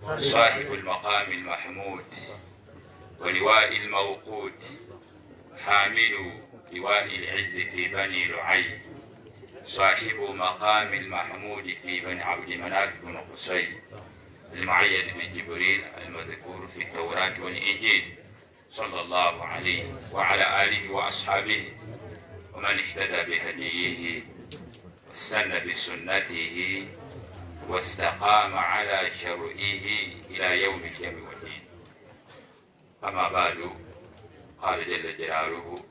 صاحب المقام المحمود ولواء الموقود حامل لواء العز في بني لعي صاحب مقام المحمود في بني عبد مناف بن قصي المعيد بجبريل المذكور في التوراة والإنجيل صلى الله عليه وعلى آله وأصحابه ومن اهتدى بهديه واستنى بسنته واستقام على شرعه إلى يوم الجمع والدين. أما بعد، قال جل جلاله: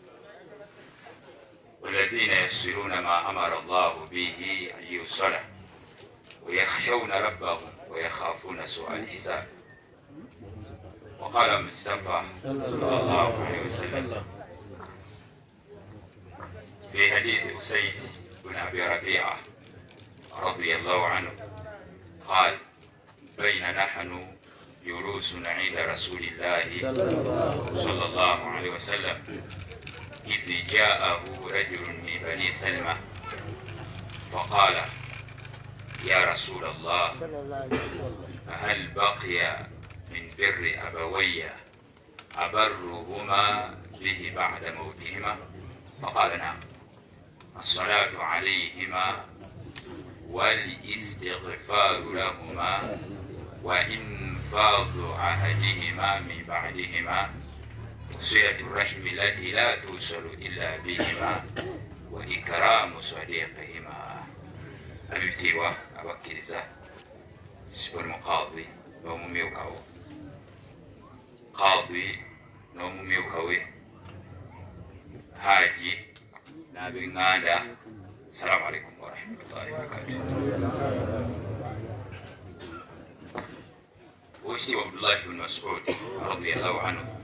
والذين يصلون ما أمر الله به أن يوصل ويخشون ربهم ويخافون سوء الحساب. وقال المصطفى صلى الله عليه وسلم في حديث أسيد بن أبي ربيعة رضي الله عنه قال: بين نحن جلوس عند رسول الله صلى الله عليه وسلم إذ جاءه رجل من بني سلمة فقال: يا رسول الله، هل بقي من بر أبوي أبرهما به بعد موتهما؟ فقال: نعم، الصلاة عليهما والاستغفار لهما وإنفاض عهدهما من بعدهما وصلة الرحم التي لا توصل إلا بهما وإكرام صديقهما. أبيتيوا أبكيزا سبر مقاضي نوم ميوكاو قاضي نوم ميوكاوي هاجي نابي نادا. السلام عليكم ورحمة الله وبركاته. وشتي عبد الله بن مسعود رضي الله عنه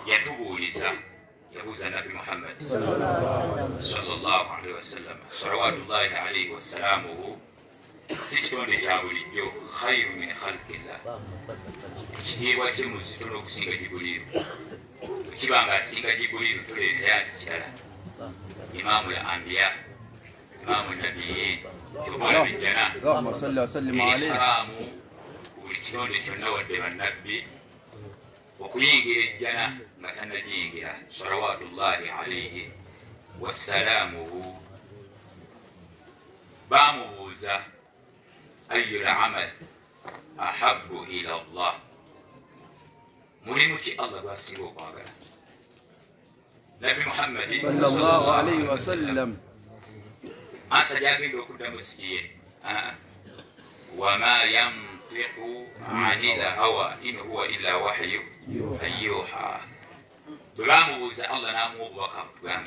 يتوب لسا يبوز النبي محمد صلى الله عليه وسلم صلوات الله عليه وسلامه سيشتون لشاول الجو خير من خلق الله. كتير وجه مزتون سينغ جبريل كتير سينغ جبريل تولي ليات كلا إمام الأنبياء إمام النبيين يقول بالجنة اللهم صل وسلم عليه إكرام ولكنون لتنوى النبي وكينجر الجنة مكان جينجر صلوات الله عليه وسلامه. باموزة أي العمل أحب إلى الله ملمك الله باسيبه قاقرا. نبي محمد صلى الله عليه وسلم أنسى جاقين لو كنت مسكين وما ينطق عن الهوى إن هو إلا وحي يوحى. باموزة الله نامو وقام بامو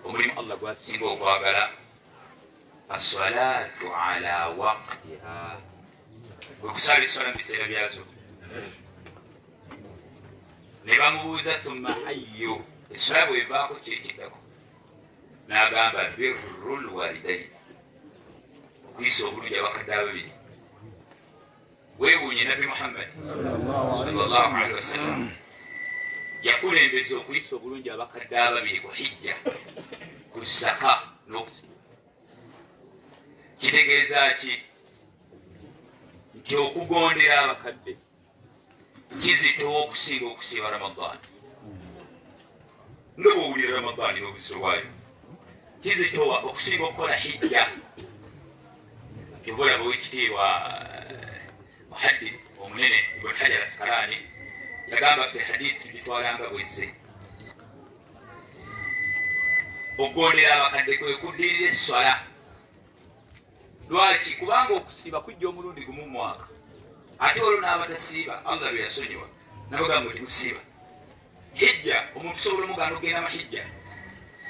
وملم الله باسيبه قاقرا. الصلاة على وقتها وكسار الصلاة بسيلة بيازو نباموزة ثم أيو الصلاة ويباكو تشيكي لكم نابا بر الوالدين وكيسو بلوجة وكدابي ويوني نبي محمد صلى الله عليه وسلم يقول ينبزو كيسو بلوجة وكدابي وحجة كسكا نوكس kitegeeza ki nti okugondera abakadde kizitowa okusinga okusiiba Ramadani. nga bwowulira Ramadani n'obuzibu bwayo kizitowa okusinga okukola hijja. kyova olaba wekitiibwa muhaddith omunene Ibn Hajar Asqalani yagamba ffe hadithi tugitwalanga bwezze. okugondera abakadde kwe kuddirira esswala. Lwaki? Kubanga okusiiba kujja omulundi gumu mwaka. Ate olwo n'abatasiiba Allah bwe yasonyiwa nabagamba nti musiiba. Hijja omuntu sobola omuganda ogenda mahijja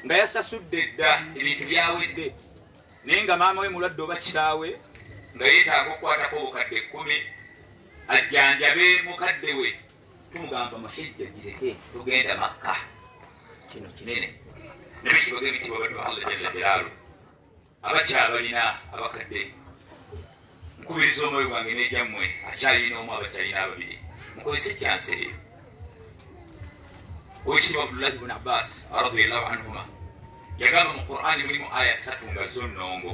nga yasasudde dda ebintu byawedde naye nga maama we mulwadde oba kitaawe nga yeetaaga okukwatako obukadde 10 ajjanjabe mukadde we. tumugamba mahijja gireke tugenda Makka. Kino kinene nebikibage ebitibwa baddu ba Allah jalla jalaalu. Abakyabalina abakadde nkubiriza omwoyo gwange n'ejjammwe akyalina omu abakyalina ababiri mukozese kyansi eyo. Owekitiibwa Abdullahi ibn Abbas radiyallahu anhuma yagamba mu Qur'ani mulimu aya 3 nga zo nnongo.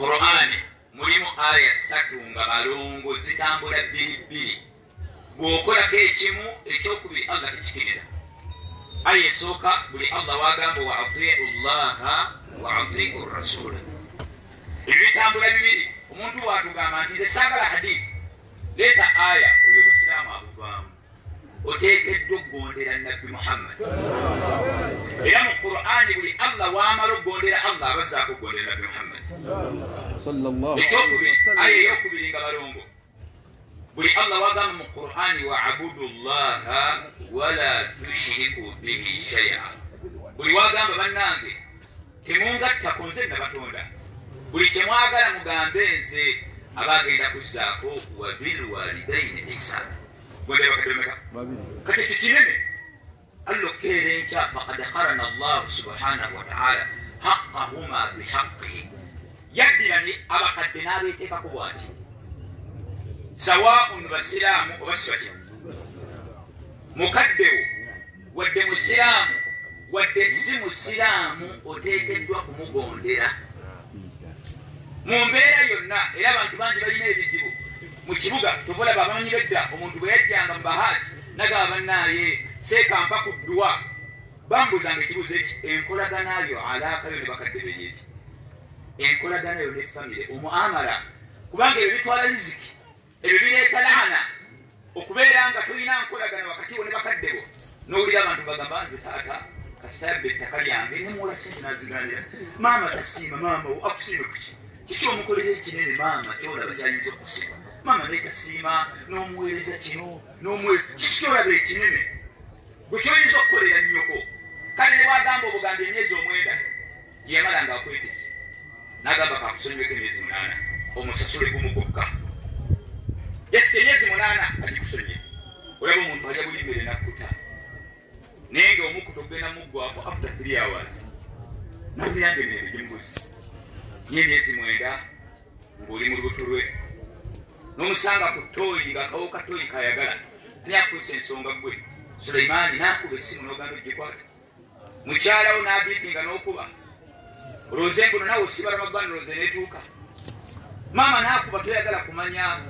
Qur'ani mulimu aya 3 nga balongo zitambula bbiri bw'okolako ekimu ekyokubiri Allah tekikinira. Aya esooka buli Allah wagamba wa atiu llaha wa atiu rasula. Ebyo bitambula bibiri. Omuntu watugamba nti nze saagala hadithi leeta aya oyo busiraamu abuvaamu. Oteekeddwa okugondera nabbi Muhammad. Era mu Qur'ani buli Allah wamala okugondera Allah abazaako okugondera nabbi Muhammad. Ekyokubiri aya eyokubiri nga balongo buli Allah wagamba mu Qur'ani wa abudu llaha wala tushiriku bihi shay'a. Buli wagamba bannange temungattako nze nabatonda. Buli kyemwagala mugambe nze abagenda kuzzaako wa bilwalidaini ihsana. Gwende bakademeka kati kikinene allokeera enkya faqad qarana Allahu subhanahu wa ta'ala haqqahuma bihaqqihi. Yaddirani abakadde n'abeeteekako bw'ati sawaun basiraamu oba si batya mukaddewo wadde musiraamu wadde si musiraamu oteekeddwa kumugondera mu mbeera yonna. Era abantu bangi balina ebizibu mu kibuga. Tubulaba abamanyi bedda omuntu bwe yajjanga mu bahaaji nagaba bannaaye seekampa ku ddwa bambuzanga ekibuzo eki enkolaganayo alaakayo ne bakadde beyeeki enkolaganayo ne famire omuamala kubanga ebyo bitwala riziki ebyo bireeta laana okubeera nga tulina nkolagana wakati wo ne bakadde bo n'owulira abantu bagamba nze taata kasitayabbe ettaka lyange nemuwola sente naziganira maama tasiima maama wo akusiime kuki kiki omukolera ekinene maama kyolaba kyayinza okusiima maama netasiima n'omuweereza kino kiki kyolaba ekinene gwe kyoyinza okukolera nnyoko. Kale ne bwagamba obuganda emyezi 9 gyeyamala nga akwetese n'agamba kakusonyweko emyezi 8 omusasule gumu gwokka. Yes, emyezi 8 agikusonye. Olaba omuntu alya buli mmere nakkuta naye nga omukutu ogenda muggwako after 3 hours nawulira ng'emere gyembuzi n'emyezi 9 ng'oli mu lubuto lwe n'omusanga ku ttooyi ng'akawo ka ttooyi kayagala ani afuuse ensonga gwe. Sulaimaani n'akuba essimu n'oganda ogikwata. Mukyalawo n'abiipinga n'okuba olowooze mbuno nawe osibala maggwana olowooze n'etuuka. Maama n'akuba toyagala kumanya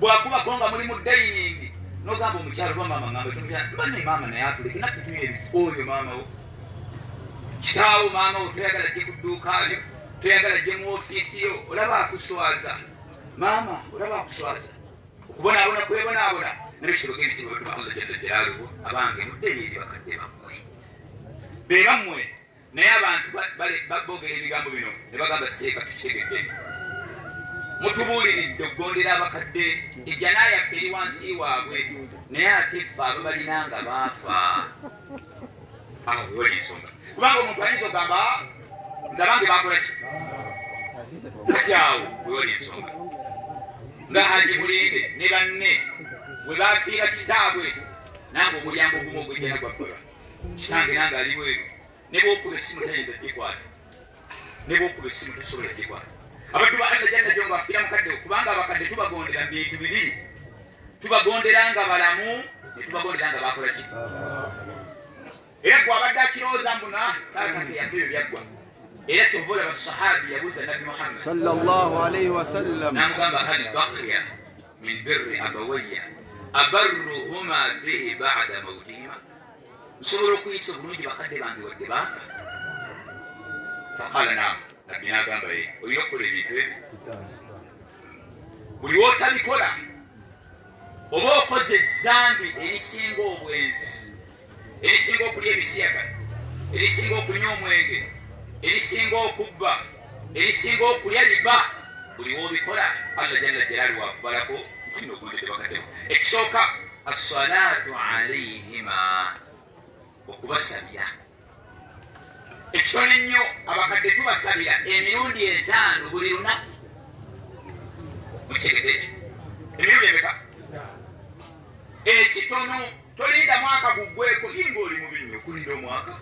bw'akubako nga muli mu dayiningi n'ogamba omukyalo oba maama ngamba tomukyala banne maama naye atuleke naffe tulina ebizibu. Oyo maama wo kitaawo maama wo toyagala gye ku dduuka lyo toyagala gye mu ofiisi yo olaba akuswaza maama olaba akuswaza okubonaabona kwebonaabona nebikirogeri kibatuma Allah jalla jalaaluhu abange muddeyo eri bakadde bammwe be bammwe naye abantu boogera ebigambo bino ne bagamba seeka tukitegedde. Mutubuuliridde okugondera abakadde ejjana yaffe eri wansi waabwe naye ate ffe abo balinanga baafa. Awo wewali ensonga kubanga omuntu ayinza okugamba nze abange bakola ki kati awo wewali ensonga nga Haji Mulinde ne banne bwe baafiira kitaabwe nange omulyango gumu ogwejjana gwakola kitange nange ali bweru ne bwokuba essimu tayinza gikwata ne bwokuba essimu tasobola gikwata. Abantu ba Allah jalla jonga afiira mukadde kubanga abakadde tubagondera bintu bibiri tubagondera nga balamu ne tubagondera nga bakola ki. Era gwabadde akirowooza mbuna taata yafe ebyo byaggwa. Era kyova abasahabi yabuuza Nabbi Muhammad sallallahu alayhi wa sallam n'amugamba hal baqiya min birri abawayya abarruhuma bihi ba'da mawtihima. Nsobola okuyisa obulungi bakadde bange wadde baafa? Faqala naam. Nabbi n'agamba ye olina okukola ebintu ebyo buli wootabikola oba okoze ezambi erisinga obwenzi erisinga okulya ebisiyaga erisinga okunywa omwenge erisinga okubba erisinga okulya liba buli woobikola Allah jalla jalaaluhu wakubalako kino ogondedde bakaddeo. Ekisooka assalaatu alayhima okubasabira. Ekitone nnyo abakadde tubasabira emirundi 5 buli lunaku. Mukitegedde ekyo emirundi emeka? Ekitono tolinda mwaka guggweko linga oli mubi nnyo kulinda omwaka.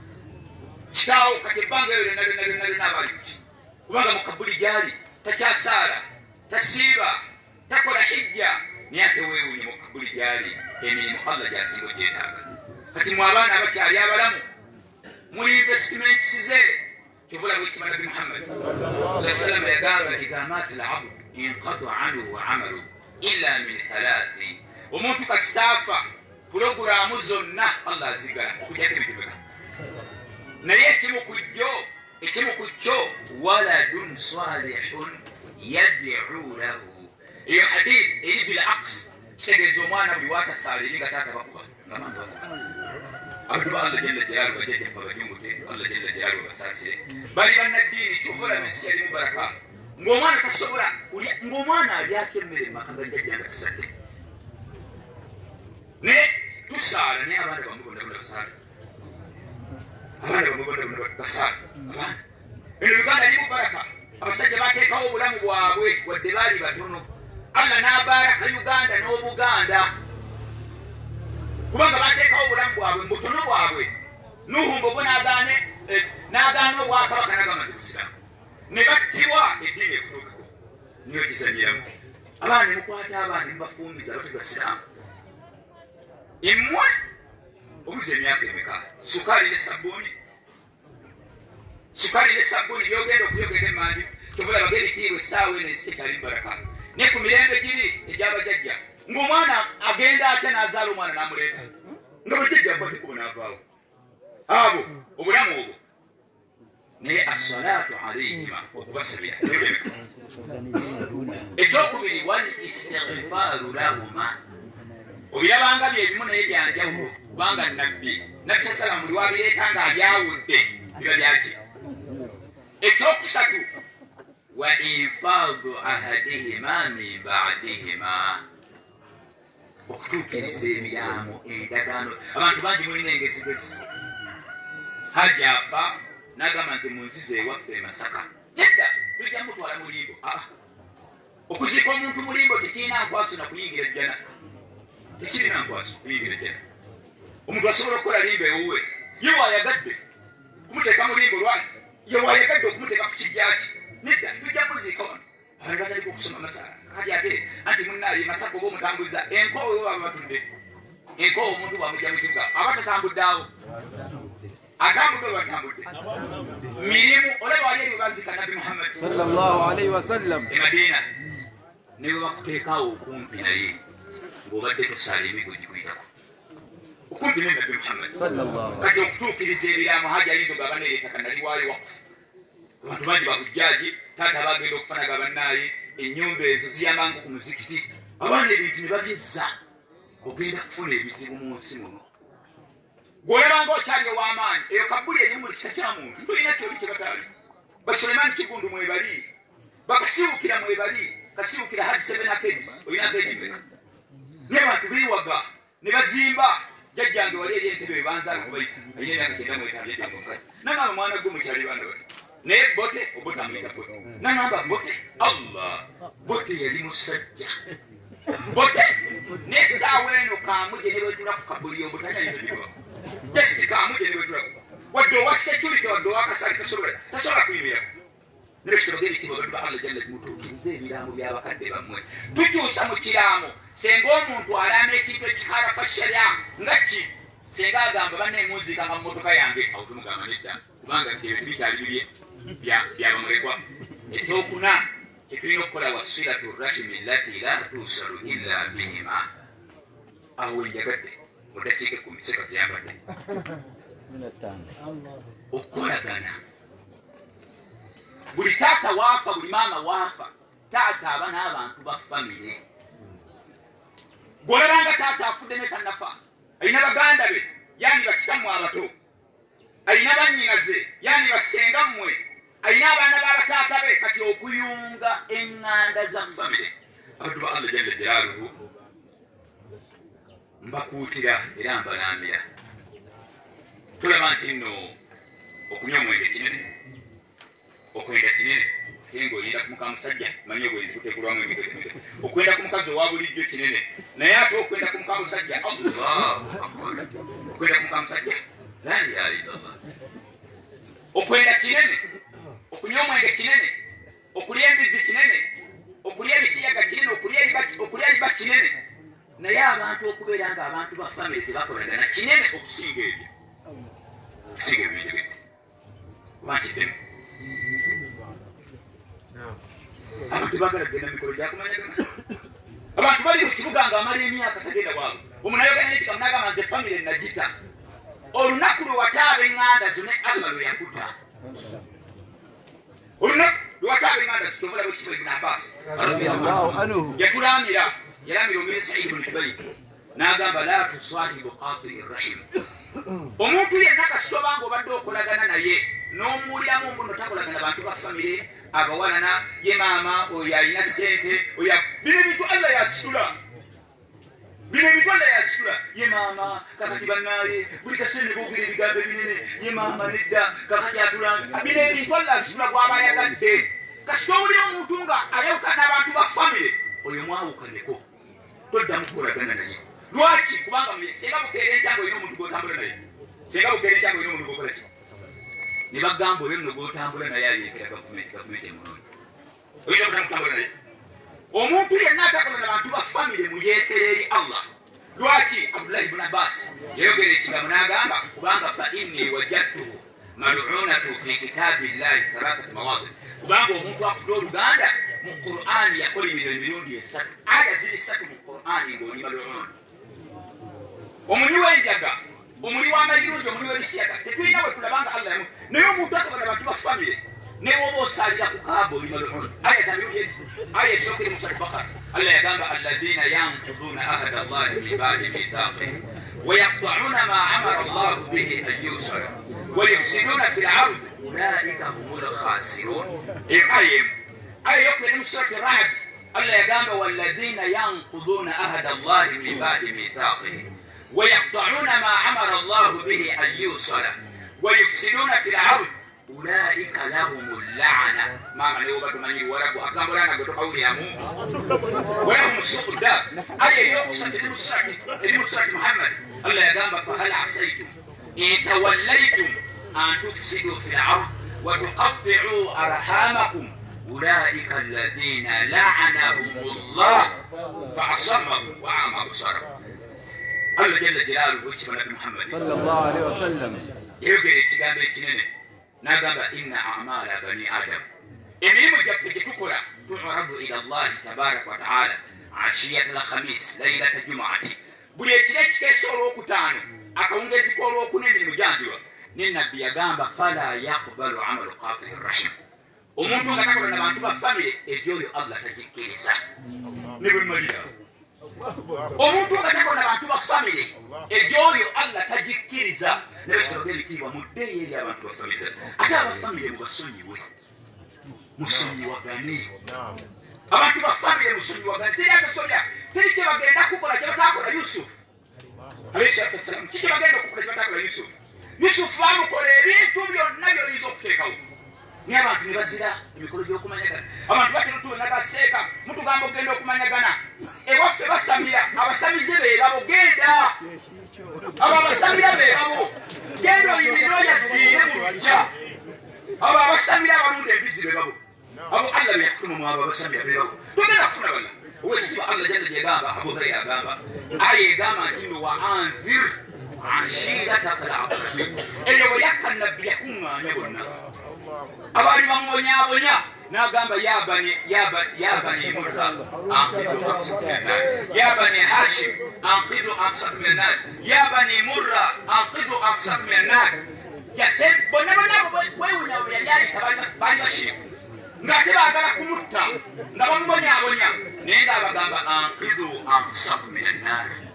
Kitaawo kati ebbanga eyo lyonna abali kuki kubanga mu kabuli gyali takyasaala tasiiba takola hijja naye ate weewunye mu kabuli gyali emirimu Allah gyasinga ogyetaaga. Kati mu abaana abakyali abalamu muli investiments ze kyovula bwekima Nabbi Muhammad sallallahu alaihi wasallam yagamba idha mata al-abd انقطع عنه عمله إلا من ثلاث ومنتو كستافا بروغرام زنا الله زيغا كجاك بيبك نيه كيمو كجو ولد صالح يدعو له اي حديث اي بالعكس تجزو مانا بيواتا صالحين غتاتا بكوا غمان أبدو الله جل جلاله وجد فبجنبه الله جل جلاله وساسه bali bannaddiini kyovula mensi yali mubaraka ng'omwana tasobola ng'omwana ali akemmere makanga jjajjanga tusadde naye tusaala naye abaana bamwe bonna bonna basaala abaana bamwe bonna bonna basaala abaana eno uganda ali mubaraka abasajja bateekawo obulamu bwabwe wadde baali batono allah n'abaraka uganda n'obuganda kubanga bateekawo obulamu bwabwe mu butono bwabwe nuhumba obwo n'agaana obwakabaka n'agamaze busiramu ne battibwa eddiini ekutuukako niyo gizanyiramu abaana mukwata abaana mubafumbiza abati basiramu emmwe obuze emyaka emeka sukaali ne sabbuuni byogenda okuyogera emmanju kyovula bagenda ekiirwa essaawa eno ensi tekyali mubaraka naye ku mirembe giri egy'abajjajja ng'omwana agenda atya n'azaala omwana n'amuleeta nga bajjajja akwatekubo n'avaawo abo obulamu obwo naye assalaatu alayhima okubasabira ekyokubiri wal istighfaaru lahuma obirabanga byebimu naye byanjawulo kubanga nabbi salamu liwabireeta nga abyawudde biba byaki ekyokusatu wa infaadu ahadihima min baadihima okutuukiriza ebyamo endagaano abantu bangi mulina engezigezi hajja afa n'agamba nze mu nziza ewaffe emasaka nedda tujja mutwala mulimbo okuziika omuntu mulimbo tekirina nkwaso na kuyingira ejjana tekirina nkwaso kuyingira ejjana omuntu asobola okukola limbo ewuwe ye waayagadde kumuteeka mulimbo lwaki ye waayagadde okumuteeka ku kijjaki nedda tujja muziika wano abantu bataliko okusoma masala kati ate anti munnaaye masaka oba omutambuliza enkoowe we baba batudde enkoowe omuntu bwamujja mu kibuga aba tatambudde awo atambudde batambudde mirimu olaba wali ebyo bazika nabbi muhammad sallallahu alaihi wasallam e madina ne bwe bakuteekaawo okumpi naye ng'obadde tosaala emigo gikuyitako okumpi ne nabbi muhammad kati okutuukiriza ebiraamo haja lizo gaba neereetaka naliwaayo wakufu abantu bangi bakujjaaji taata bagenda okufanaga bannaaye ennyumba ezo ziyambanga ku muzikiti abaana ebintu ne bagezza ogenda kufuna ebizibu mu nsi muno gwolabanga okyali ow'amaanyi eyo kabuli eri muli kika kya muntu tulina kyoli kye bataali basulemaani kigundu mwebali bakasiwukira mwebali kasiwukira hadi 7 acres olinako ebimeka naye abantu biwaga ne bazimba jjajjange wali eri entebe ebanzaala kubayita alina emyaka 9 nangamba mwana gwe mukyali banda bati naye bote obote amuyita bote nangamba bote allah bote yali musajja bote nesaawa eno kamuje ne bwetula ku kabuli obutanyalizo biwa just kamuje ne bwetula wadde owa security wadde owakasali tasobola kuyimirako nebekitogera ekitiibwa batuba allah jalla mutuukirize ebiraamo by'abakadde bammwe tukyusa mu kiraamo senga omuntu alama ekintu ekikalafa sharya nga ki senga agamba banneemunziikanga mu motoka yange awo tumugamba nedda kubanga ebintu bikyali bibye byabamulekwa ekyokuna kyetulina okukola wasilatu rahimi lati la tusalu illa bihima awo wenjagadde mu dakiika 10 seka ziyambadde okukolagana buli taata waafa buli maama waafa taata aba n'abantu ba famire gwolabanga taata afudde ne tannafa alina baganda be yani bakitammwe abato alina bannyinaze yani basenga mmwe alina abaana b'abataata be kati okuyunga eŋŋanda za famire abantu ba allah jalla jalaaluhu mbakuutira era mbalambira tulaba nti nno okunywa omwenge kinene okwenda kinene kenga oyenda ku muka musajja manyi obwezi buteekulwamu emigege okwenda ku mukazi owa bulijjo kinene naye ate okwenda ku muka musajja allahu akbar okwenda ku muka musajja la ilaha illallah okwenda kinene okunywa omwenge kinene okulya embizi kinene okulya ebisiyaga kinene okulya liba kinene naye abantu okubeera nga abantu ba famire tebakolagana kinene okusinga ebyo okusinga ebyo bijegedde kuba nkiddemu abantu bagala kugenda mikolo gyakumanyagana abantu bali mu kibuga nga amala emyaka tagenda bwabo omunayogana n'ekigamba n'agamba nze famire nagita olunaku lwe wataaba eŋŋanda zo ne Allah lwe yakuta olunaku lwe wataaba eŋŋanda zo kyovula bwekitwa Ibn Abbas yatulamira yalamira omiri Said ibn Jubayr n'agamba la tusahibu qati rahim omuntu yenna kasitobanga obadde okolagana naye n'omuwuliramu mbuno takolagana bantu ba famire abawalana ye maama oyo alina ssente bino ebintu Allah yasitula ye maama kakati bannaaye buli kaseera ne boogera ebigambo ebinene ye maama nedda kakati atulanga bino ebintu Allah yasitula gwaba yagadde kasita owulira omuntu nga ayawukana abantu ba famire oyo mwawukaneko toddamu kukolagana naye lwaki kubanga senga bukeera enkyango olina omuntu gwotambula naye senga bukeera enkyango olina omuntu gwokola ki ne bagamba oyo nno gwotambula naye ayeekera gavumenti emunooni oyinza okutambula naye omuntu yenna atakolana bantu ba famire muyeekera eri Allah lwaki Abdullah ibn Abbas yayogera ekigambo n'agamba kubanga fa inni wajadtuhu mal'unatu fi kitabillahi thalathat mawadi kubanga omuntu akuta oluganda mu Qur'ani yakola emirundi esatu aya ziri ssatu mu Qur'ani ng'oli mal'un omuli w'enjaga omuli w'amayirungi omuli w'ebisiyaga tetulina we tulabanga Allah yamu naye omuntu atakolana bantu ba famire newoba osalira ku kaaba oli mal'un aya zamirundi eki aya esookere mu Suratul Baqara Allah yagamba alladhina yanquduna ahda Allahi min ba'di mithaqih ويقطعون ما أمر الله به أن يوصل ويفسدون في الأرض أولئك هم الخاسرون أي يقول من سورة الرعد الله يقول والذين ينقضون عهد الله من بعد ميثاقه ويقطعون ما أمر الله به أن يوصل ويفسدون في الأرض أولئك لهم اللعنة ما معنى يوبك من يورك وأقام لنا قد قولي أمو ولهم سوء الدار أي يقصد لمسرة محمد الله يقام فهل عصيتم إن توليتم أن تفسدوا في الأرض وتقطعوا أرحامكم أولئك الذين لعنهم الله فأصمهم وأعمى أبصارهم الله جل جلاله وجه النبي محمد صلى الله عليه وسلم يقول الكلام الكنينة نقب إن أعمال بني آدم إمام جفت تكرة تعرض إلى الله تبارك وتعالى عشية الخميس ليلة الجمعة بليتلت كسورو كتانو أكونجز كورو كنين المجاندرة ننبي يقام فلا يقبل عمل قاطع الرحم omuntu nga takola na bantu ba famire ebyoyo Allah tajikkiriza ne bwe malira omuntu nga takola na bantu ba famire ebyoyo Allah tajikkiriza ne bwe kitogera ekitiibwa muddeeyo eri abantu ba famire ate aba famire mubasonyiwe musonyiwagane abantu ba famire musonyiwagane teri akasobya teri kye bagenda kukola kye batakola Yusufu alayhi salatu wassalam kiki bagenda okukola kye batakola Yusufu bamukola ebintu byonna by'oyinza okuteekawo naye abantu ne bazira emikolo gy'okumanyagana abantu batera tubona baseeka mutugamba ogenda okumanyagana ewaffe basamira abasamize be babo genda abo abasamira be babo genda oyimirira oyasiire mu lujja abo abasamira abalunda embizi be babo abo Allah beyakutuma mu abo abasamira be babo togenda kufuna bala owekitiibwa Allah jalla gyegamba Abu Hurayra agamba aya egamba nti no wa anzir ashirataka al-aqrabin eyo bwe yakka nabbi yakuŋŋaanya bonna abali bamubonyabonya n'agamba ya bani murra anqidu anfusakum min an-nar ya bani hashim anqidu anfusakum min an-nar ya bani murra anqidu anfusakum min an-nar yase bonna bwewunya bwe yali ayita baali bashiiku ng'ate baagala kumutta nga bamubonyabonya naye ng'abagamba anqidu anfusakum min an-nar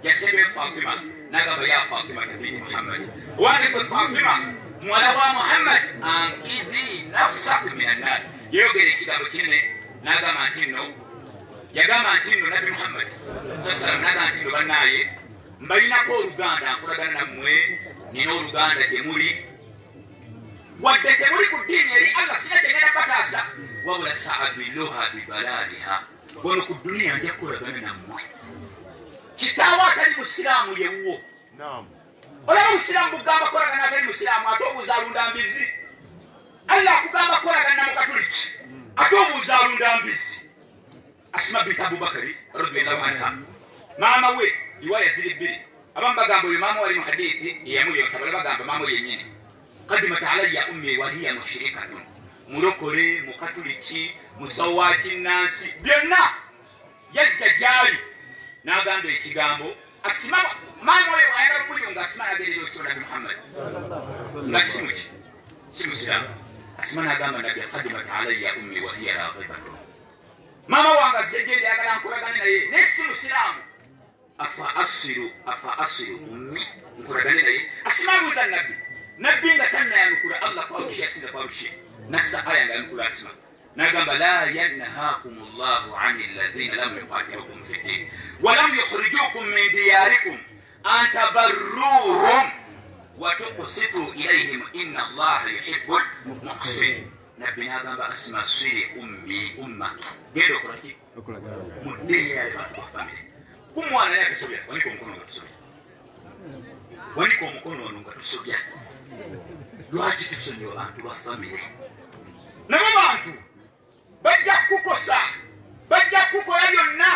yasebe Fatima n'agamba ya Fatima binti Muhammad wange gwe Fatima muwala wa Muhammad ankidhi nafsak min an-nar yogere ekigambo kinene n'agamba nti nno yagamba nti nno Nabi Muhammad sallallahu n'agamba nti nno bannaaye mbalinako oluganda nkolagana nammwe nina oluganda gye muli wadde temuli ku ddiini eri Allah sina kyengenda bataasa wabula sa'abiluha bibalaliha bono ku duniya nja kukolagana nammwe kitaawo atali musiraamu yewwo olaba omusiraamu bugamba kolagana atali musiraamu ate obuuza alunda mbizi Allah akugamba kolagana mu katuliki ate obuuza alunda mbizi Asma binti Abubakari radiyallahu anha maama we riwaya ziri bbiri abamu bagamba oyo maama wali mu hadithi eyamuli onsabala bagamba maama we yennyini qadimat alayya ummi wa hiya mushrikatun mulokole mukatuliki musawo wa kinnansi byonna yajja gyali n'agamba ekigambo asima maama oyo ayagala omuliro ng'asima n'agendera ekisolo nabi muhammad nga simuki si musiraamu asima n'agamba nabi qadimat alayya ummi wa hiya raghibatu maama wange azegende ayagala nkolagane naye naye si musiraamu afa asiru ummi nkolagane naye asima abuuza nabbi nga tannayanukula allah kwarushi yasinza kwarushi nassa aya nga yanukula asima نقم لا ينهاكم الله عن الذين لم يقاتلوكم في الدين ولم يخرجوكم من دياركم أن تبروهم وتقسطوا إليهم إن الله يحب المقسطين نبي نقم أسمى سيري أمك جيرو كراتي مدير يا فاميلي كم وانا يا كسبيا ونيكم مكونوا كسبيا ونيكم مكونوا كسبيا لواجي تسنيو أنتوا فاميلي نما أنتوا bajja kukosa bajja kukola byonna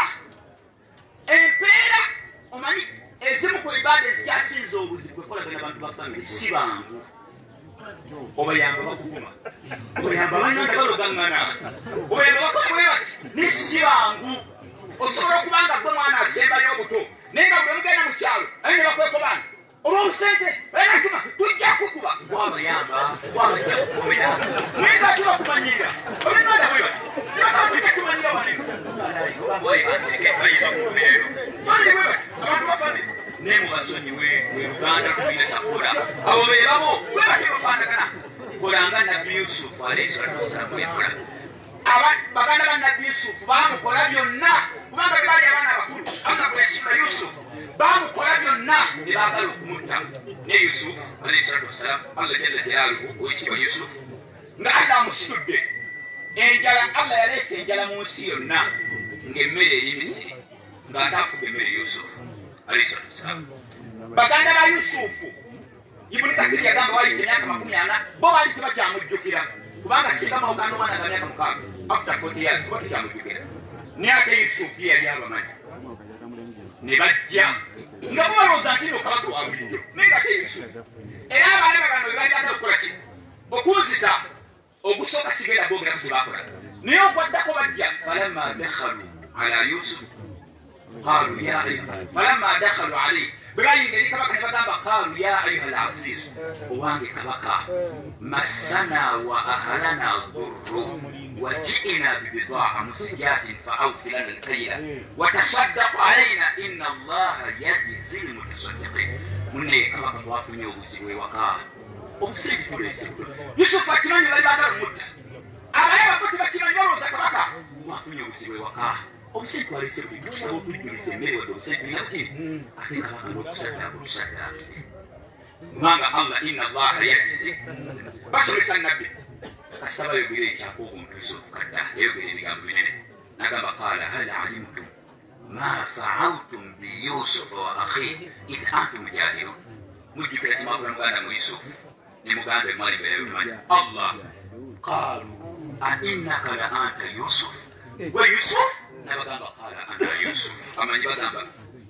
empeera omanyi ezimu ku ibada ezikyasinza obuzibu kwekolagana abantu ba famire si bangu obayamba bakuvuma obayamba banyonda balogaŋŋana obayamba bakola bwe bati ni si bangu osobola okubanga gwe mwana asembayo obuto naye nga bwe mugenda mu kyalo aye ne bakwekobana olwobusente bayanatuma tujja kukuba wabayamba wabajja kukomera mwega tuba kumanyira olinada bwe bati tujja kumanyira waneno fani bwe bati abantu bafane naye mubasonyiwe bwe luganda tulina kyakola abo be babo bwe bati bafaanagana kolanga nabbi yusufu alayhi salatu wassalamu yakola baganda ba nabbi yusufu bamukola byonna kubanga be bali abaana abakulu allah bwe yasima yusufu bamukola byonna ne baagala okumutta ne yusufu alayhi salatu wassalamu allah jalla jalaaluhu owekitiibwa yusufu nga allah amusitudde enjala allah yaleeta enjala mu nsi yonna ng'emmere eri misiri ng'ate afuga emmere yusufu alayhi salatu wassalamu baganda ba yusufu ibuni kathiri yagamba waayita emyaka 40 bo baali tebakyamujjukira kubanga singa mawukanda omwana nga myaka 6 after 40 years bo tekyamujjukira naye ate yusufu ye yali abamanyi ne bajja nga balowooza nti no kabaka wa bulijjo naye nga te yusufu era abalaba bano be bajagala okukola ki okunzita ogusooka sigenda bogera ku kyebakola naye ogwaddako bajja falamma dakhalu ala yusufu qalu ya falamma dakhalu alayhi bwe bayingira eri kabaka ne bagamba qalu ya ayuha al aziz owange kabaka massana wa ahalana durru وجئنا ببضاعة مسجات فأوف لنا الكيل وتصدق علينا إن الله يجزي المتصدقين مني كما كتوافني وبسيبوي وكاه وبسيبي توليسي يوسف فاتماني لا يبادر المدة أما يبقى تباتماني وروزا كباكا وافني وبسيبوي وكاه وبسيبي توليسي بسيبوي وبسيبوي ميري ودوسيبي نبتين أكيد كباكا وبسيبوي ماذا الله إن الله يجزي بس لسان نبي asaba yogere ekyako omuntu yusufu kadda yayogera ebigambo binene nagamba qala hal alimtum ma faaltum biyusufa wa akhihi id antum jahilun mujjukira kimwakola muganda mu yusufu ne muganda emwali beemanyi allah qalu ainnaka la anta yusuf gwe yusuf nabagamba qala ana yusuf amanyi bagamba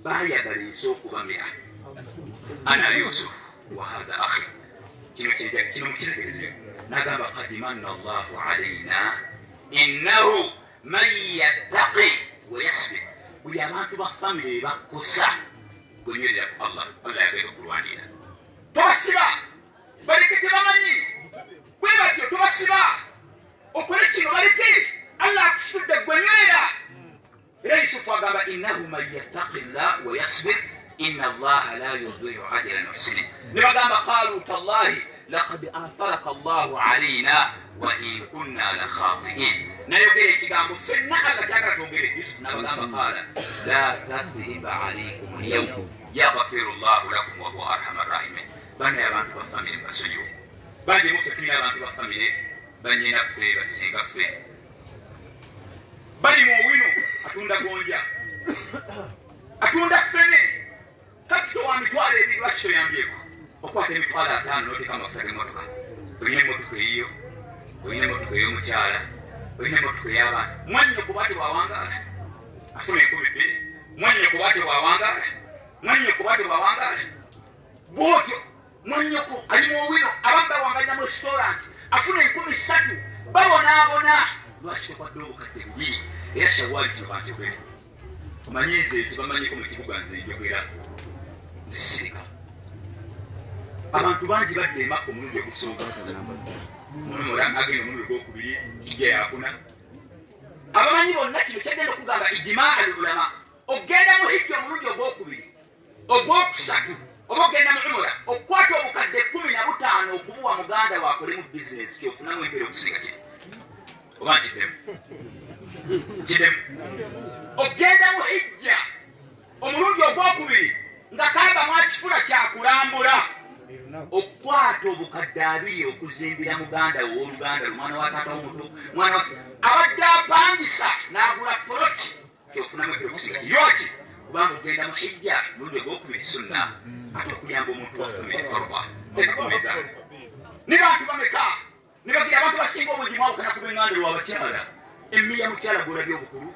bayagala ensi okubamira ana yusuf wa hadha akhi kino mukitegerezeyo نقم قد من الله علينا إنه من يتقي ويصبر ويا ما تبخم لي بقصة قل يا الله الله يبارك القرآننا تبصبا بركة تبمني ويبكي تبصبا وكلتي بركة الله تشتد الجنيرة يوسف قال إنه من يتقي الله ويصبر إن الله لا يضيع أجر المحسنين لما قالوا تالله لقد آثرك الله علينا وإن كنا لخاطئين نيوغيري كيغامو فينا على كاغا توغيري يوسف نبغام قال لا تثريب عليكم اليوم يغفر الله لكم وهو أرحم الراحمين بني يا بانتو فاميلي بسنيو بني مسكين يا بانتو فاميلي بني نفي بسي غفي بني موينو أتوندا غونجا أتوندا فيني كاتو وامتوالي دي واشو يامبيكو okwata emitwalo 5 noteka amafuta g'emmotoka olina emmotoka eyiyo olina emmotoka ey'omukyala olina emmotoka ey'abaana mwannyoko bwate bwawangaala afuna 12 mwannyoko bwate bwawangaala mwannyoko bwate bwawangaala bwotyo mwannyoko ali mu owino abamu bawangalira mu restaurant afuna 13 babonaabona lwaki tokwadde obukadde bubiri era shawaali kino banjogere omanyize kibamanyiko mu kibuga nze njogera zisirika abantu bangi badde emakka omulundi ogusooka mulumula agenda omulundi ogwokubiri ijja yakuna abamanyi bonna kino kyagenda okugamba ijimaa al ulama ogenda mu hijja omulundi ogwokubiri ogwokusatu oba ogenda mu umura okukwata obukadde 15 okubuwa muganda wakole mu bizinesi kyofunamu embeera okusirika kino oba nkiddemu ogenda mu hijja omulundi ogwokubiri nga kamba mwakifula kyakulambula okukwata obukadde 2 okuzimbira muganda w'oluganda omwana wa taata omuto mwana abadde apangisa n'agula poloti kyofunamu embeera okusirika kiyoki kubanga ogenda mu hijja omulundi ogwokubiri sunna ate okuyamba omuntu wafumire farwa tekakomeza ne bantu bameka ne bagira abantu basinga obugimu awukana ku benganda lwabakyala emmiya mukyala gwolabye obukulu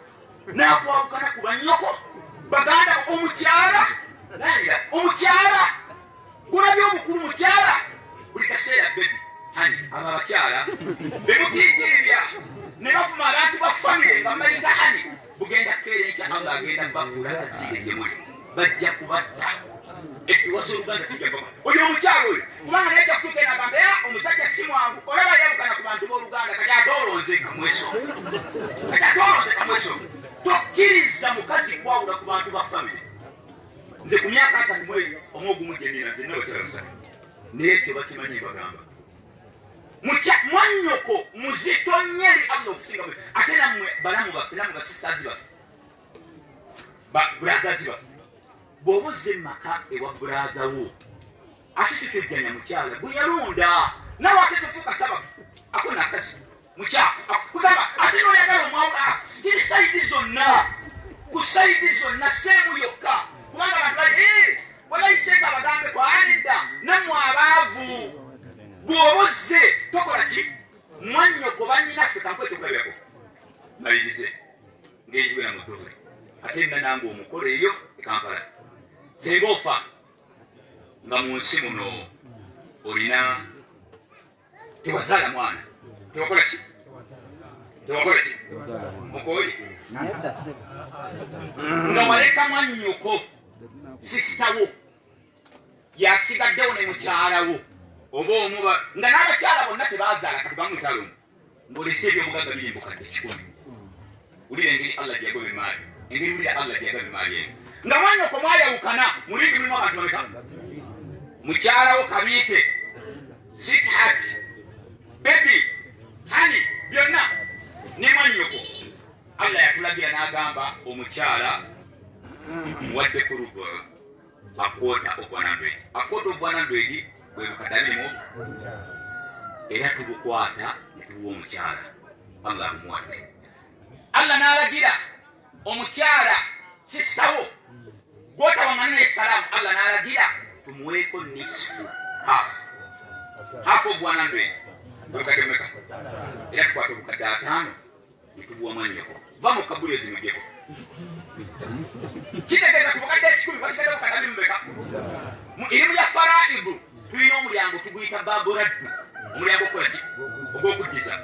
n'akwawukana ku banyoko baganda omukyala naira omukyala gwolabye obukulu mukyala buli kaseera bebi hani abo abakyala bemutiitirira ne bafuma abantu ba famire nga mmayika hani bugenda keera enkya allah agenda bafuula kasiire gye muli bajja kubatta ekiwasa oluganda kijja baba oyo omukyala oyo kubanga naye jakutuuka enagamba era omusajja si mwangu olaba yabukana ku bantu b'oluganda kati atoolonze kamweso tokkiriza mukazi kwawula ku bantu ba famire nze ku myaka 3 omwogumu gyenina nze nawekyalamusana naye ekyo bakimanyi bagamba mwannyoko muzito nnyo eri allah okusinga ate nammwe balamu baffe nammwe basisters baffe bragazi baffe bw'oba ozze emmaka ewa buraga wo ate tutojjanya mukyala gwe yalonda nawe ate tofuuka saba ako nakasi mukyafu kugamba ate noyagala omwawula kiri sayidi zonna ku sayidi zonna seemu yokka kubanga abantu bali walayiseeka bagambe kwanidda nammwe abaavu bw'oba ozze tokola ki mwannyoko bannyinaffe kankwetokabirako malirize ng'ekibeera mu ddobuli ate nna nange omukolo eyo ekampala singa ofa nga mu nsi muno olina tewazaala mwana tewakola ki mukoye nga waleka mwannyoko sisitawo yasigaddewo ne mukyalawo oba omuba nga n'abakyala bonna tebazaala katugamu mukyalo omu ng'olese ebyobugagga biri mbukadde 10 wulira engeri allah gyagabe maali engeri wulira allah gyagabe maali eno nga mwanyoko mwayawukana mulindi mulimu abantu bameka mukyalawo kabiite sweetheart baby hani byonna ne mwanyoko allah yatulagira n'agamba omukyala muwadde ku rubo akota of 100 akota of 100 bwe bukadamimu era tubukwata netuwa omukyala allah mumuwadde allah n'alagira omukyala kisitawo gwotawangana essalaamu allah n'alagira tumuweeko nisfu half of 100 bwekademeka era tukwata obukadde 5 netubuwa mwanyoko va mu kabuli ezimugeko kitegeeza ku bukadde 10 basigadde bukadde mumeka irimu ya faraidu tulina omulyango tuguyita baburaddu omulyango okolaki ogw'okuddiza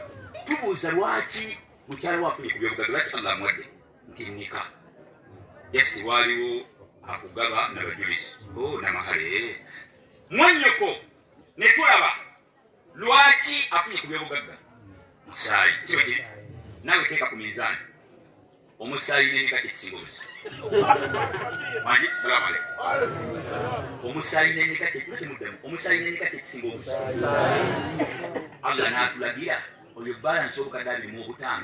tubuuza lwaki mukyala wafunye ku byobugagga lwaki allah amuwadde nti nika yasi waaliwo akugaba nabajulisi namahale mwanyoko ne tulaba lwaki afunye ku byobugagga musaayi siba kiri nawe teeka ku minzaani omusaayi nenika kyekisinga obusa manyi salaamu alaikum omusaayi nenika kyekimuddamu omusaayi nenika kyekisinga obusa allah n'atulagira oyo balansi obukadde 25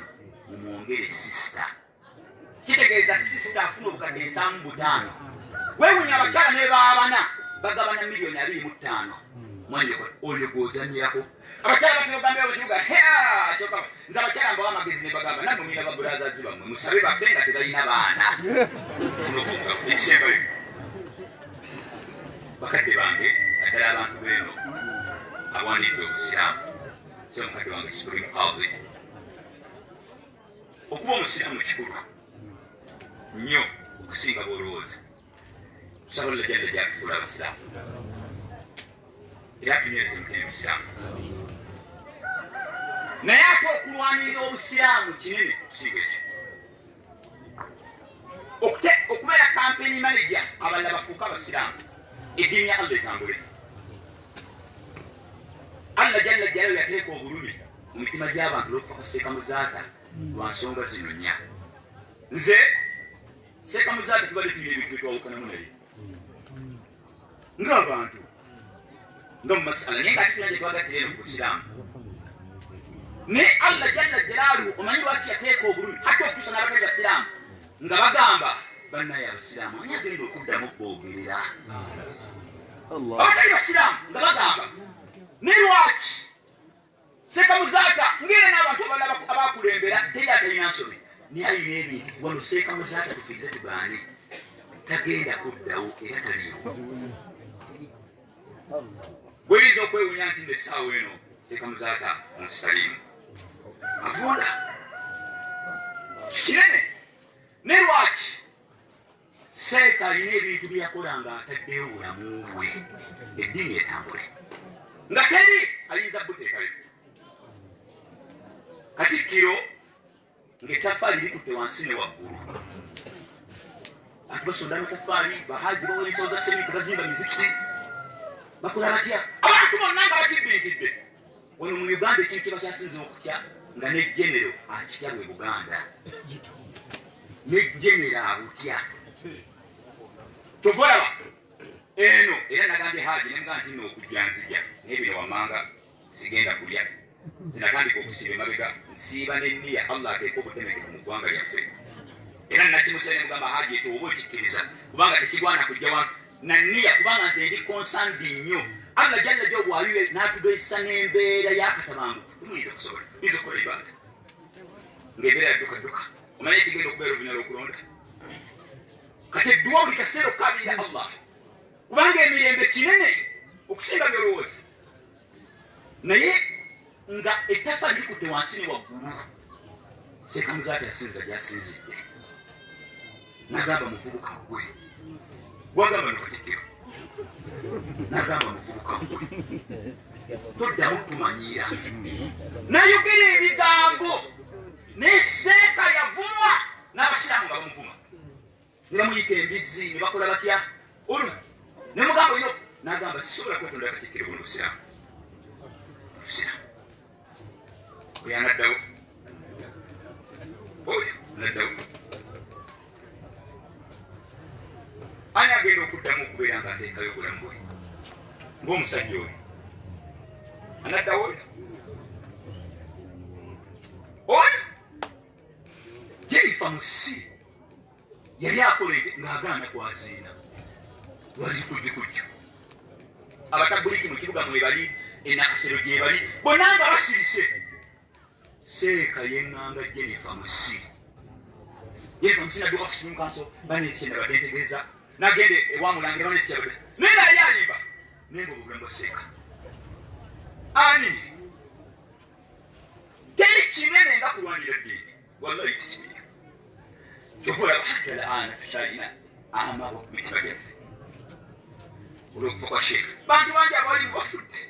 mumwongere sisita kitegeeza sisita afuna obukadde 75 weewunya abakyala ne baabana bagabana miliyoni 25 mwanyoko oyo gwozanyirako abakyala batinogambe obukibuga nze abakyala mbawa amagezi ne bagamba nammwe mwina babulazazi bammwe musabe baffe nga tebalina baana funa obumugamu ekisembayo bakadde bange naddala abantu beeno awanidde obusiraamu se mukadde wange supreme qadi okuba omusiraamu kikulu nnyo okusinga bwolowooza tusaba allah jalla gyatufuula abasiraamu era tunywereze mutene musiraamu naye ate okulwanirira obusiraamu kinene kusinga ekyo okubeera kampeni manager abalala bafuuka abasiraamu eddiini ya allah etambule. allah jalla jalalu yateeka obulumi mu mitima gy'abantu olwokufa kwa seeka muzaata lwa nsonga zino nnya. nze seeka muzaata tubadde tulina ebintu byetwawukanamu naye ng'abantu nga mu masala naye ngaate tulina gyetwagattira eno ku busiraamu. naye allah jalla jalalu omanyi lwaki yateeka obulumi ate okutuusa n'abatali basiraamu nga bagamba bannaye abasiraamu ani agenda okuddamu boogerera abatali basiraamu nga bagamba ne lwaki seeka muzaata ngere n'abantu abalala abakulembera teri atalina nsoni naye alina ebintu wano seeka muzaata tukirize tugaane tagenda kuddawo era taliyo. bweyinza okwewunya nti nessaawa eno seeka muzaata omusitaliimu avunda kinene. ne lwaki seeka alina ebintu byeyakola nga ataddeyo obulamu bwe eddiini etambule nga teri ayinza buteekayo. katikkiro ng'ettafaali likutte wansi ne waggulu ati basonda amataffaali bahaaji bawolesa oza semiti bazimba mizikiti bakola batya abantu bonna nga bakibbintidde. wano mu uganda ekintu kye bakyasinza okutya nga ne genero akitya bwe buganda ne genero abutya tovolaba eno era nagambye haaji nemuga nti nno okujja nzija naye bino wammanga sigenda kulya zinatandika okusiiba emabega nsiiba nenniya allah ateeka obutemekevu mu ggwanga lyaffe era nakimusa nemugamba haaji ekyo oba okikkiriza kubanga tekigwana kujja wantu nanniya kubanga nze ndi konsandi nnyo allah jalla jo bwabibe n'atugesa n'embeera y'akatabangu tumuyinza kusobola yinza okukola ibanda ng'embeera yaddukadduka omanye ekigenda okubeera olunyala okulonda kati edduwa buli kaseera okukabirira allah kubanga emirembe kinene okusinga byolowooza naye nga ettaffaali likutte wansi ne waggulu. seeka muzaata yasinza gyasinzidde n'agamba muvubuka gwe gwagamba nokatikkiro n'agamba muvubuka gwe toddamu tumanyira nayogera ebigambo neseeka yavumwa n'abasiraamu nga bamuvuma ne bamuyita embizzi ne bakola batya olwo ne mugamba ino n'agamba sisobola kwetondera katikkiro buno busiraamu oyo anaddawo oyo anaddawo ani agenda okuddamu okubeera nga ateekayo obulamu bwe ng'omusajja oyo anaddawo oyo jerifa mu si yali akola ng'agaana kwaziina lwali kujjukujju abatabuliki mu kibuga mwe bali enakasero gye bali bonna nga basirise seeka yeŋŋanga jerifa mu si jerifa mu si nadduka ku simunkanso baneekikyenda badde ntegeeza nagende ewamulangira baneekikyabadde naye naali alimba naye nga obulamu bwa seeka ani teri kinene nga kulwanira ddiini wallahi tekimenya kyovola hatta ana tukyalina amabo ku mitima gyaffe olw'okufa kwa sheekha bantu bangi abali mubafudde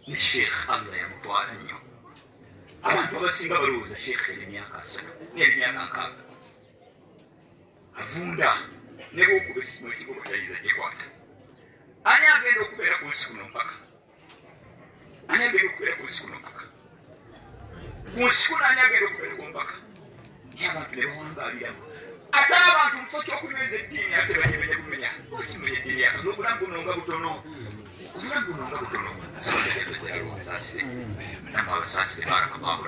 ne sheekha allah yamutwala nnyo abantu abasinga balowooza sheekha emyaka 3 n'emyaka 6 avunda ne bwokuba essimu ekigogo tayinza gyekwata ani agenda okubeera ku nsi kuno mpaka ani agenda okubeera ku nsi kuno mpaka ku nsi kuno ani agenda okubeera ku mpaka naye abantu ne bawangaaliramu ate abantu mufo kyokunyweza eddiini ate banyemenya bumenya okimenya eddiini yaka n'obulamu buno nga butono obulamu buno nga butono sabategeezeeralowozaasire namwe abasaasire barakamabula